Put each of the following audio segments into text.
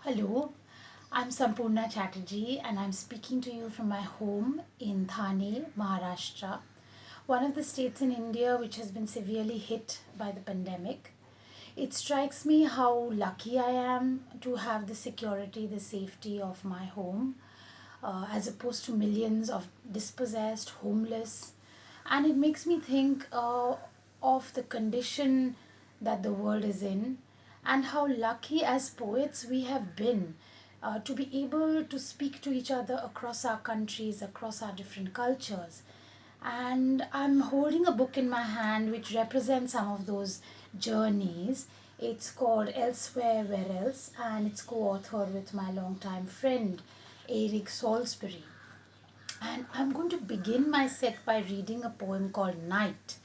Hello, I'm Sampurna Chattarji and I'm speaking to you from my home in Thane, Maharashtra, one of the states in India which has been severely hit by the pandemic. It strikes me how lucky I am to have the security, the safety of my home, as opposed to millions of dispossessed, homeless. And it makes me think of the condition that the world is in and how lucky as poets we have been to be able to speak to each other across our countries, across our different cultures. And I'm holding a book in my hand which represents some of those journeys. It's called Elsewhere, Where Else, and it's co authored with my longtime friend, Eurig Salisbury. And I'm going to begin my set by reading a poem called Night,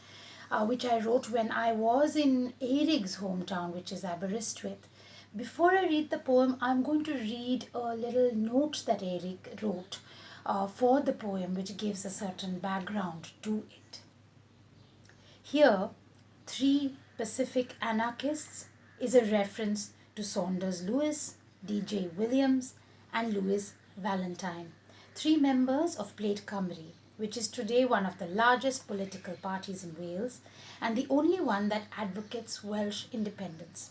which I wrote when I was in Eric's hometown, which is Aberystwyth. Before I read the poem, I'm going to read a little note that Eric wrote for the poem, which gives a certain background to it. Here, three Pacific anarchists is a reference to Saunders Lewis, D.J. Williams, and Lewis Valentine, three members of Plaid Cymru, which is today one of the largest political parties in Wales and the only one that advocates Welsh independence,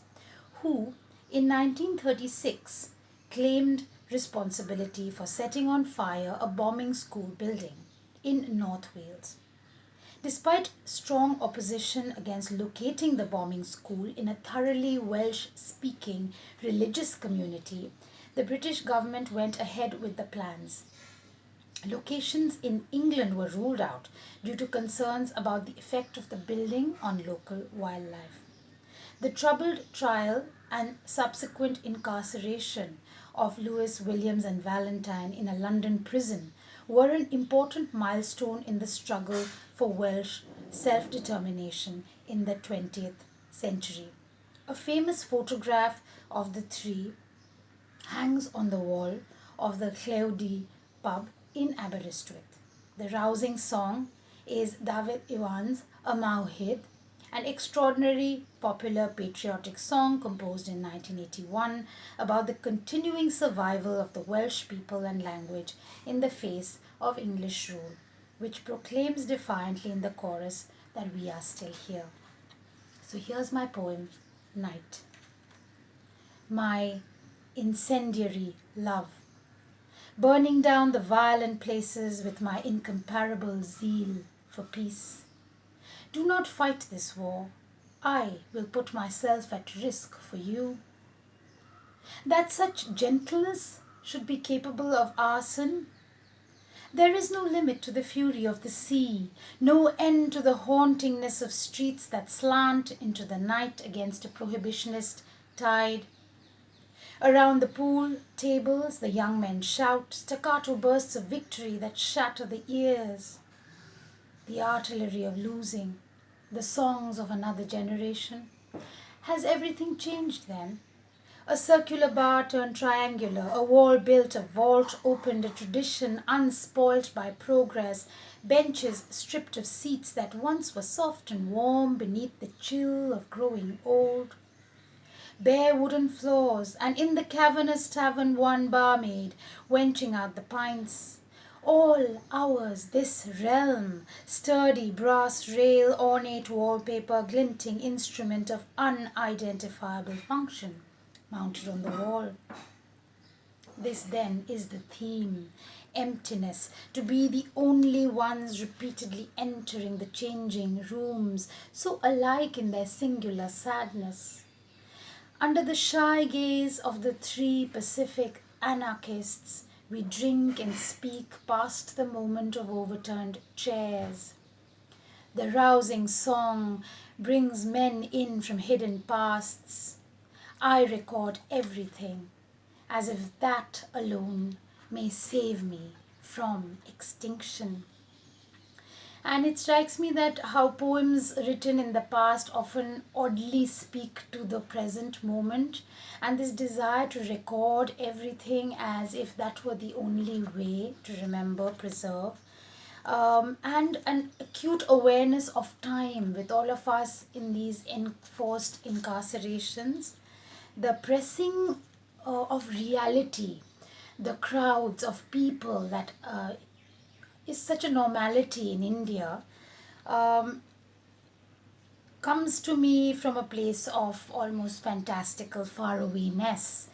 who in 1936 claimed responsibility for setting on fire a bombing school building in North Wales. Despite strong opposition against locating the bombing school in a thoroughly Welsh speaking religious community, the British government went ahead with the plans. Locations in England were ruled out due to concerns about the effect of the building on local wildlife. The troubled trial and subsequent incarceration of Lewis, Williams, and Valentine in a London prison were an important milestone in the struggle for Welsh self determination in the 20th century. A famous photograph of the three hangs on the wall of the Clewdy pub in Aberystwyth. The rousing song is David Iwan's A Mawhid, an extraordinary popular patriotic song composed in 1981 about the continuing survival of the Welsh people and language in the face of English rule, which proclaims defiantly in the chorus that we are still here. So here's my poem, Night. My incendiary love, burning down the violent places with my incomparable zeal for peace. Do not fight this war. I will put myself at risk for you. That such gentleness should be capable of arson. There is no limit to the fury of the sea, no end to the hauntingness of streets that slant into the night against a prohibitionist tide. Around the pool tables, the young men shout staccato bursts of victory that shatter the ears. The artillery of losing, the songs of another generation. Has everything changed then? A circular bar turned triangular, a wall built, a vault opened, a tradition unspoilt by progress, benches stripped of seats that once were soft and warm beneath the chill of growing old. Bare wooden floors, and in the cavernous tavern one barmaid, wenching out the pints. All ours, this realm, sturdy brass rail, ornate wallpaper, glinting instrument of unidentifiable function, mounted on the wall. This then is the theme, emptiness, to be the only ones repeatedly entering the changing rooms, so alike in their singular sadness. Under the shy gaze of the three Pacific anarchists, we drink and speak past the moment of overturned chairs. The rousing song brings men in from hidden pasts. I record everything, as if that alone may save me from extinction. And it strikes me that how poems written in the past often oddly speak to the present moment, and this desire to record everything as if that were the only way to remember, preserve, and an acute awareness of time with all of us in these enforced incarcerations. The pressing of reality, the crowds of people that is such a normality in India, um, comes to me from a place of almost fantastical farawayness.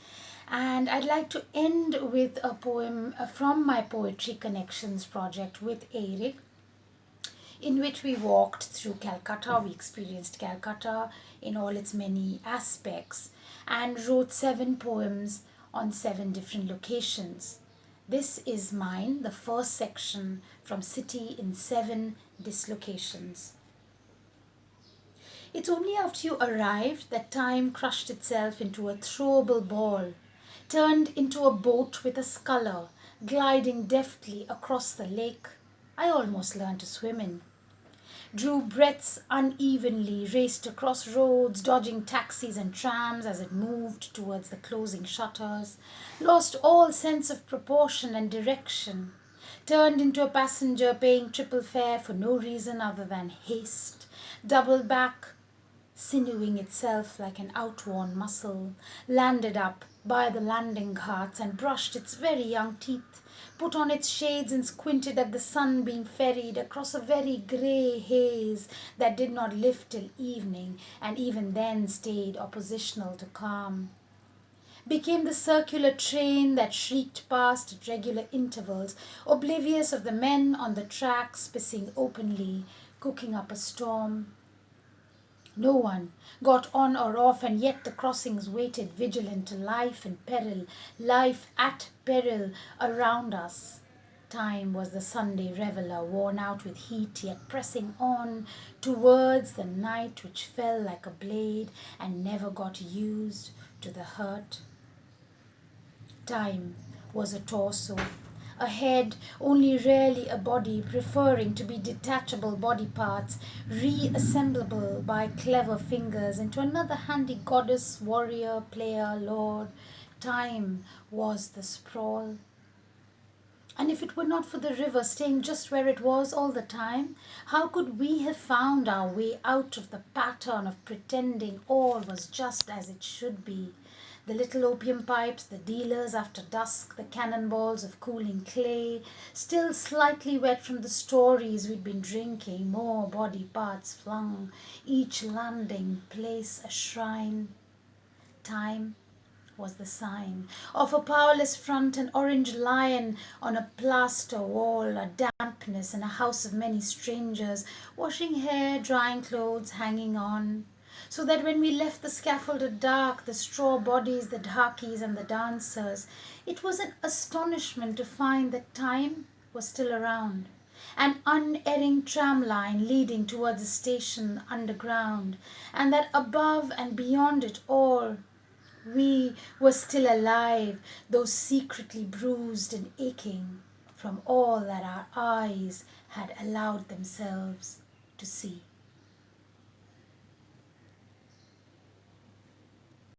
And I'd like to end with a poem from my Poetry Connections project with Eurig, in which we walked through Calcutta. We experienced Calcutta in all its many aspects and wrote 7 poems on 7 different locations. This is mine, the first section from City in 7 Dislocations. It's only after you arrived that time crushed itself into a throwable ball, turned into a boat with a sculler, gliding deftly across the lake I almost learned to swim in. Drew breaths unevenly, raced across roads, dodging taxis and trams as it moved towards the closing shutters, lost all sense of proportion and direction, turned into a passenger paying triple fare for no reason other than haste, doubled back, sinewing itself like an outworn muscle, landed up by the landing carts and brushed its very young teeth, put on its shades and squinted at the sun being ferried across a very grey haze that did not lift till evening and even then stayed oppositional to calm. Became the circular train that shrieked past at regular intervals, oblivious of the men on the tracks pissing openly, cooking up a storm. No one got on or off, and yet the crossings waited vigilant to life and peril, life at peril around us. Time was the Sunday reveller, worn out with heat, yet pressing on towards the night which fell like a blade and never got used to the hurt. Time was a torso, a head, only rarely a body, preferring to be detachable body parts, reassemblable by clever fingers into another handy goddess, warrior, player, lord. Time was the sprawl. And if it were not for the river staying just where it was all the time, how could we have found our way out of the pattern of pretending all was just as it should be? The little opium pipes, the dealers after dusk, the cannonballs of cooling clay, still slightly wet from the stories we'd been drinking, more body parts flung, each landing place a shrine. Time was the sign of a powerless front, an orange lion on a plaster wall, a dampness in a house of many strangers, washing hair, drying clothes, hanging on. So that when we left the scaffold at dark, the straw bodies, the dhakis and the dancers, it was an astonishment to find that time was still around. An unerring tram line leading towards a station underground, and that above and beyond it all, we were still alive, though secretly bruised and aching from all that our eyes had allowed themselves to see.